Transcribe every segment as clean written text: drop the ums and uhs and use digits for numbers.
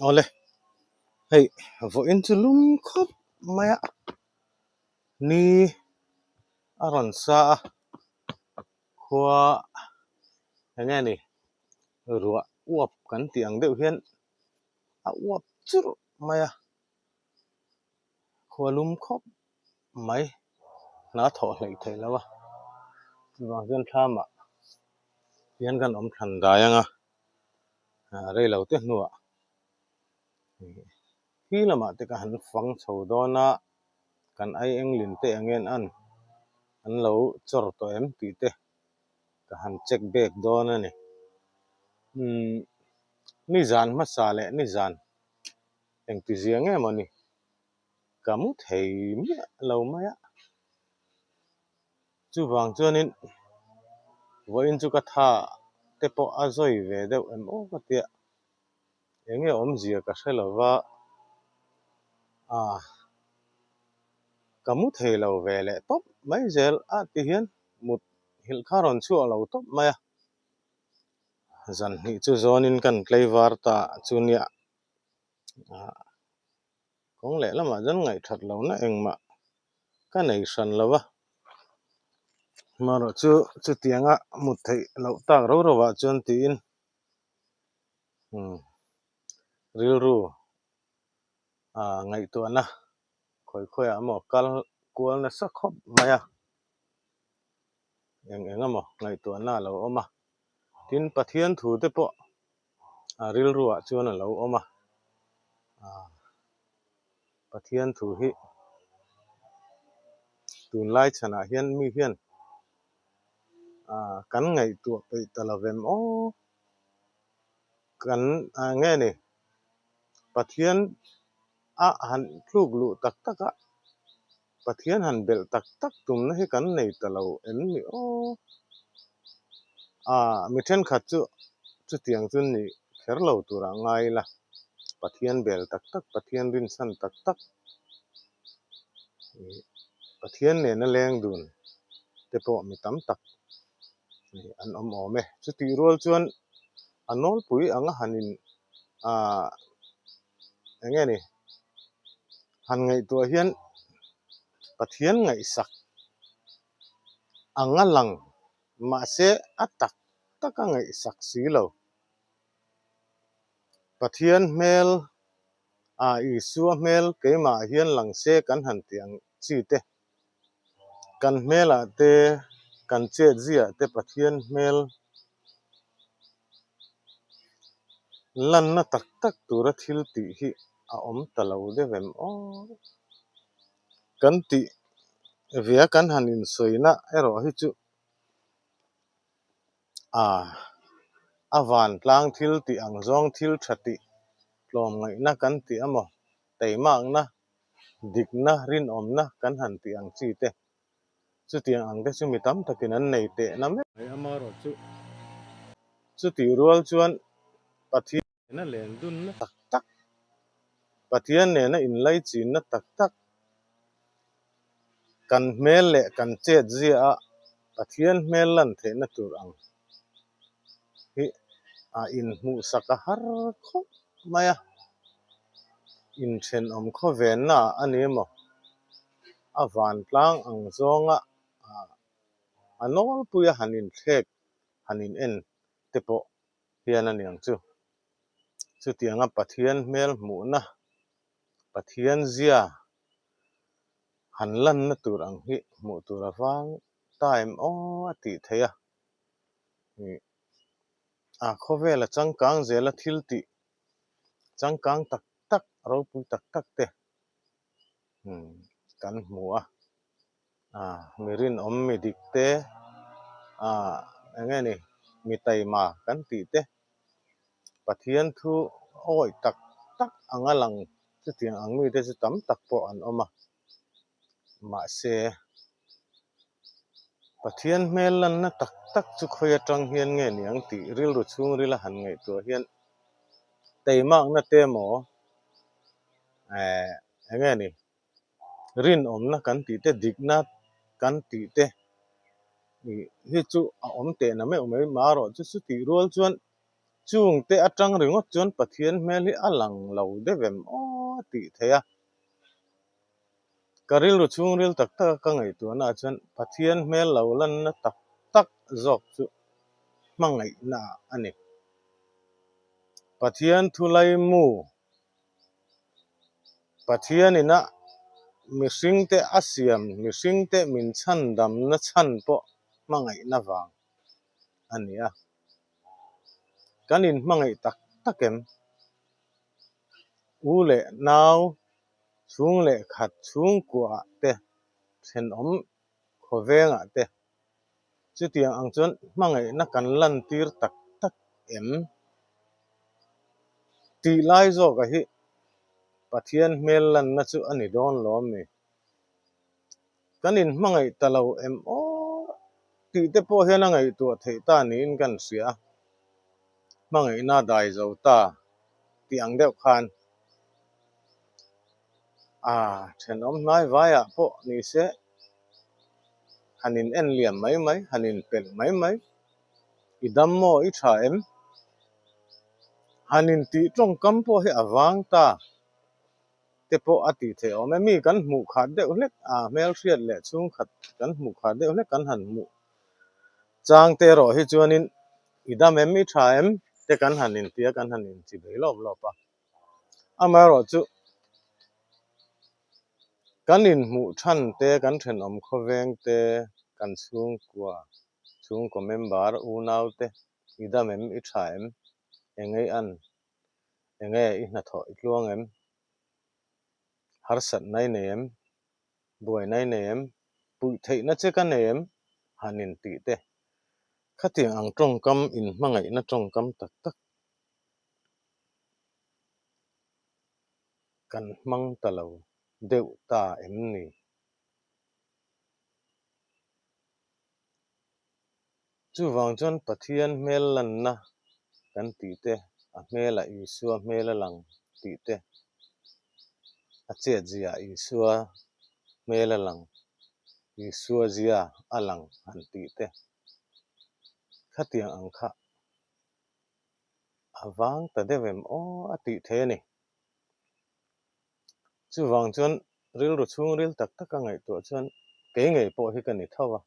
ole hey vo in chu lum khop maya ni aron sa khua nghe ni ruwa uap kan tiang deuh hian a uap chur maya khua lum khop mai na tho hlei thei lawa wa hian thlamah hian kan om thlan daianga rei lo te hnuah hi lama te ka han fang chho dawna kan ai englin te angen an lo chor to em ti te ka han check back dawna ni ni zan ma sa le ni zan eng ti ziang em ani kamu thei mi lo maya chu wang chuanin vo in chu ka tha te po azoi ve deuh em o ka tia enge om zia ka hrelova kamu thei lo ve le top mai zel a ti hian mut hil kharon chu lo top maya zan hi chu zonin kan tleivar ta chunia kong le lama zan ngai that lo na engma ka nei hran lova maro chu tianga mut thei lo tak ro ro wa chuan ti in ril ru ngai tu na khoi khoi amo kal kual na sa khop maya eng amo ngai tu na lo oma tin pathian thu te po ril ru chuan lo oma pathian thu hi tun lai chana hian mi hian kan ngai tu pe talavem o kan nghe ni pathian han thluk lu tak taka pathian han bel tak tak tum na hi kan nei talo em ni o mi then khat chu tiang chun ni kher lo tura ngai la pathian bel tak tak pathian rin san tak tak pathian ne na leng dun te po mi tam tak an om ome chu ti rol chuan anol pui anga hanin nghe ni han ngai tu hian pathian ngai sak anga lang ma se atak taka ngai sak si lo pathian mel isua mel keima hian lang se kan han tiang chi te kan mela te kan che zia te pathian mel lan na tak tak tura thil ti hi a om talo de vem o kan ti via kan hanin soina ero hi chu avan tlang thil ti ang zong thil thati tlom ngai na kan ti amo teimak na dik na rin om na kan han ti ang chi te chu tiang ang te chu mi tam takin an nei te na me amaro chu ti rual chuan pathian na len dun na tak tak pathian ne na in lai chin na tak tak kan mel le kan chet zia pathian mel lan the na tur ang hi in mu saka har kho maya in then om kho ven na ani mo avan tlang ang zonga anol puya hanin thek hanin en te po hian aniang chu tianga pathian mel mu na pathian zia han lan na tur ang hi mu tur awang time o ati theia kho vela changkang zela thil ti changkang tak tak ro pui tak tak te kan hmu mirin om mi dik te nghe ni mi taima kan ti te pathian thu oi tak tak anga lang chu tiang ang mi te chu tam tak po an oma ma se pathian mel lan na tak tak chu khoya tang hian nge niang ti ril ru chung rila han ngai tu hian teimak na te mo nghe ni rin om na kan ti te dik na kan ti te hi chu om te na me maro chu ti rual chuan chung te atang ringot chuan pathian hmel hi alang lo devem o ti theia karil ru chung ril tak tak ka ngai tu na chuan pathian hmel lo lan na tak tak zok chu mangai na ani pathian thulai mu pathian ina mihring te asiam mihring te min chan dam na chan po mangai na wang ania kanin mangai tak takem u le nau chung le khat chung kwa te then om khowenga te chu tiang ang chuan mangai na kan lan tir tak tak em ti lai zo ka hi pathian hmel lan na chu ani don lom ni kanin mangai talo em o ti te po hian angai tu thei ta ni in kan sia mangai na dai zo ta tiang deuh khan then om nai vaya po ni se hanin en liam mai mai hanin pel mai mai idam mo I tha em hanin ti trong kam po hi awang ta te po ati the om mi kan mu khat deuh hlek mel hriat le chung khat kan mu khat deuh hlek kan han mu chang te ro hi chuanin idam em mi tha em te kan hanin tia kan hanin chi bei lop lop a ama ro chu kanin mu than te kan then om khoweng te kan chung kwa chung ko member u nau te idam em I tha em engei an engei I na tho itluang em har sat nai ne em buai nai ne em pui thei na che kan em hanin ti te khatiang ang trong kam in mangai na trong kam tak tak kan mang talo deuh ta em ni chu wang chuan pathian hmel lan na kan ti te a hmela Isua hmela lang ti te a chet zia Isua hmela lang Isua zia alang han ti te khatiang ang kha awang ta devem o ati the ni chu wang chuan ril ru chung ril tak tak a ngai tu chuan ke ngei po hi kan ni thawa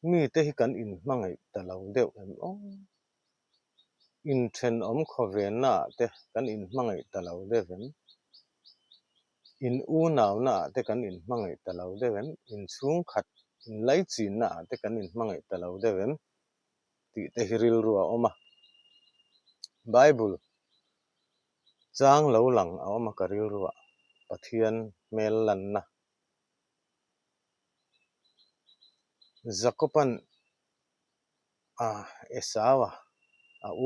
mi te hi kan in mangai talo deuh em o in then om khoven na te kan in mangai talo devem in u naw na te kan in mangai talo devem in chung khat in lai chin na te kan in mangai talo devem ti te hiril ruwa oma bible chang lo lang a oma karil ruwa pathian mel lan na zakopan esawa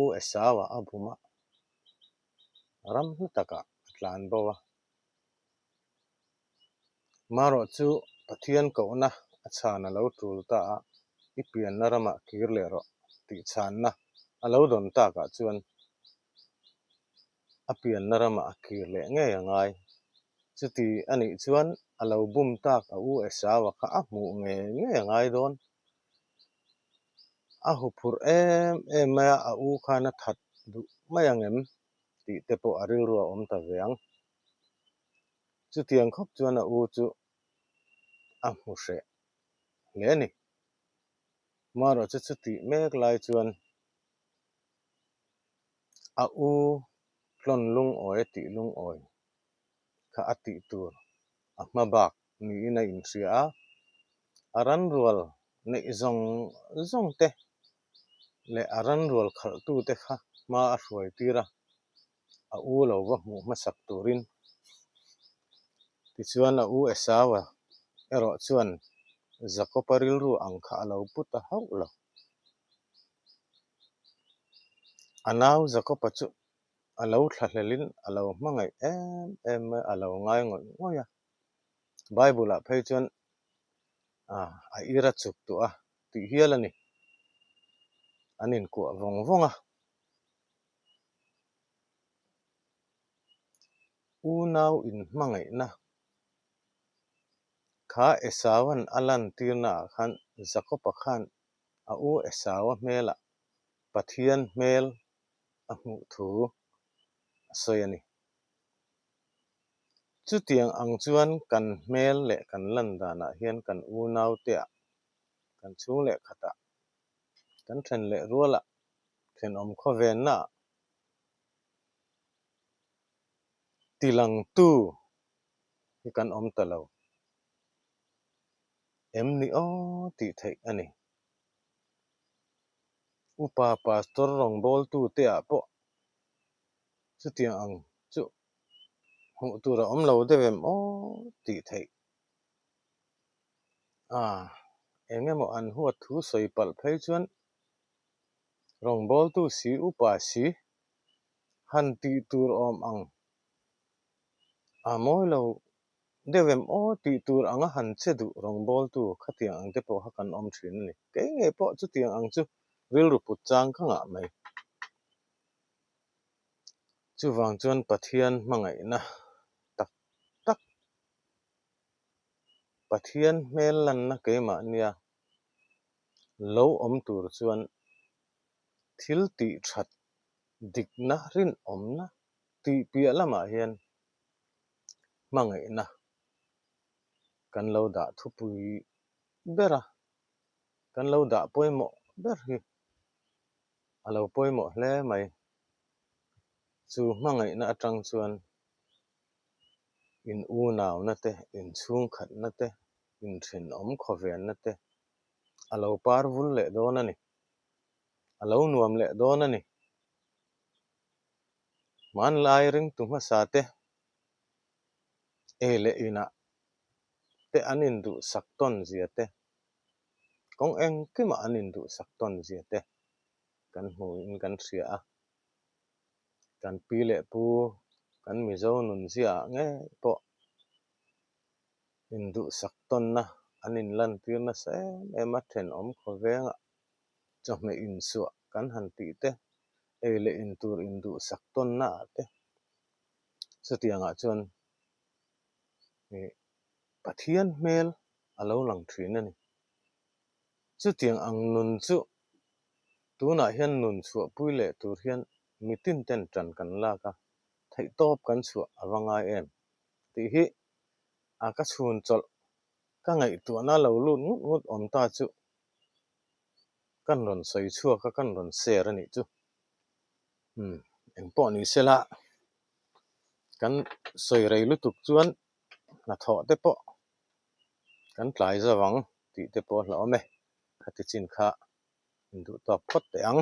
u esawa abuma ram hu taka thlan bowa maro chu pathian ko na achana lo tul ta ipian na rama kir le ro ti chan na alo don ta ka chuan apian na rama akir le nge ngai chuti ani chuan alo bum tak a u esawa kha a mu nge ngai don a hu phur em ma a u khana that du mayangem ti te po aril ro om ta veang chutiang khop chuan a u chu a mu hre le ni maro chu chuti mek lai chuan a u tlon lung oi ti lung oi kha ati tur a hmabak ni ina in ria aran rual nei zong zong te le aran rual khal tu te kha ma a hruai tira a u lo wa mu masak turin ti chuan a u esawa ero chuan zakoparil ru ang kha alo puta hau lo anaw zakopa chu alo thlalhelin alo hmangai em alo ngai ngoya bible a phei chuan a ira chuk tu a ti hialani anin ku vong vonga u naw in hmangai na kha esawan alan tirna khan zakopa khan a u esawa hmela pathian hmel a hmuh thu a sawi ani chu tiang ang chuan kan hmel leh kan lan danah hian kan u nau te kan chung leh khatah kan then leh ruala then om khawen na tilang tu hi kan om talo em ni o tihdaih ani upa pastor rong bol tu te a po chu tiang ang chu hmuh tur a awm lo deuh o tihdaih engemaw an huat thu sawi palh phei chuan rong bol tu si upa si han tih tur awm ang mawi lo deuh o tih tur anga han che duh rong bol tu kha tiang ang te pawh kha kan awm thin ani ke nge pawh chu tiang ang chu rilru put chang kha ngah mai chuwang chuan pathian hmangaih na tak tak pathian hmel lan na keimah nia lo awm tur chuan thil tih that dik na rin awm na tih piah lamah hian hmangaih na kan lo dah thupui bera kan lo dah pawimawh ber hi a lo pawimawh hle mai chu hmangaih na atang chuan in u nau na te in chhung khat na te in thin awm khawian na te a lo par vul leh dawn ani a lo nuam leh dawn ani hmanlai ring tu hmasa te leh inah te an in duh sak tawn zia te kawng eng kimah an in duh sak tawn zia te kan hmu in kan hriah a kan pi leh pu kan mizo nun zia nge pawh in duh sak tawn na an in lan tir na sa em a then awm khawengah chawhmeh in suah kan han tih te leh in tur in duh sak tawn na te chutiangah chuan pathian hmel a lo lang thin ani chutiang ang nun chu tunah hian nun chhuah pui leh tur hian mitin ten tran kan lak a theih tawp kan chhuah awangai em tih hi ka chhun chawlh ka ngaih tuahna lo lut ngut ngut awm ta chu kan rawn sawi chhuak a kan rawn share ani chu eng pawh ni sela kan sawi rei lutuk chuan hnathawh te pawh kan tlai zawang tih te pawh hla awm e kha tichin kha in duh tawk khawt te ang